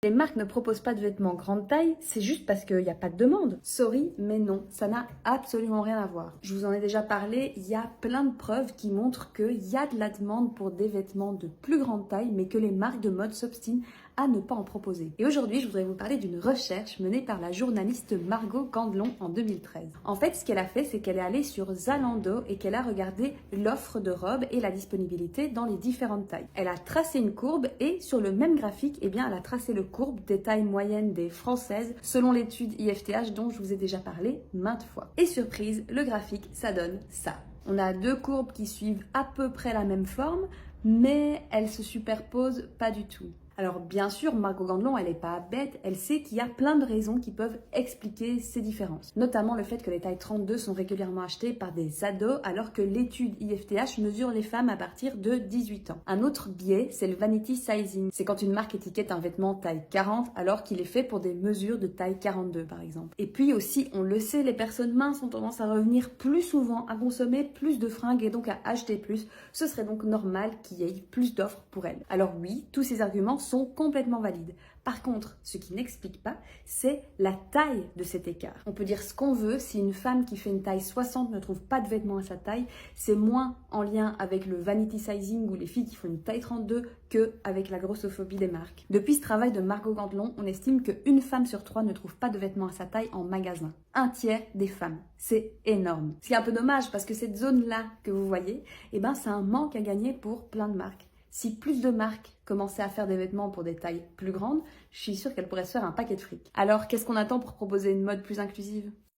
Les marques ne proposent pas de vêtements grande taille, c'est juste parce qu'il n'y a pas de demande. Sorry, mais non, ça n'a absolument rien à voir. Je vous en ai déjà parlé, il y a plein de preuves qui montrent qu'il y a de la demande pour des vêtements de plus grande taille, mais que les marques de mode s'obstinent à ne pas en proposer. Et aujourd'hui, je voudrais vous parler d'une recherche menée par la journaliste Margot Gandelon en 2013. En fait, ce qu'elle a fait, c'est qu'elle est allée sur Zalando et qu'elle a regardé l'offre de robes et la disponibilité dans les différentes tailles. Elle a tracé une courbe et sur le même graphique, elle a tracé le courbe des tailles moyennes des françaises selon l'étude IFTH dont je vous ai déjà parlé maintes fois. Et surprise, le graphique, ça donne ça. On a deux courbes qui suivent à peu près la même forme, mais elles se superposent pas du tout. Alors bien sûr, Margot Gandelon, elle n'est pas bête, elle sait qu'il y a plein de raisons qui peuvent expliquer ces différences. Notamment le fait que les tailles 32 sont régulièrement achetées par des ados alors que l'étude IFTH mesure les femmes à partir de 18 ans. Un autre biais, c'est le vanity sizing. C'est quand une marque étiquette un vêtement taille 40 alors qu'il est fait pour des mesures de taille 42 par exemple. Et puis aussi, on le sait, les personnes minces ont tendance à revenir plus souvent, à consommer plus de fringues et donc à acheter plus. Ce serait donc normal qu'il y ait plus d'offres pour elles. Alors oui, tous ces arguments sont complètement valides. Par contre, ce qui n'explique pas, c'est la taille de cet écart. On peut dire ce qu'on veut, si une femme qui fait une taille 60 ne trouve pas de vêtements à sa taille, c'est moins en lien avec le vanity sizing ou les filles qui font une taille 32 que avec la grossophobie des marques. Depuis ce travail de Margot Gandelon, on estime qu'une femme sur 3 ne trouve pas de vêtements à sa taille en magasin. Un tiers des femmes. C'est énorme. Ce qui est un peu dommage parce que cette zone-là que vous voyez, c'est un manque à gagner pour plein de marques. Si plus de marques commençaient à faire des vêtements pour des tailles plus grandes, je suis sûre qu'elles pourraient se faire un paquet de fric. Alors, qu'est-ce qu'on attend pour proposer une mode plus inclusive ?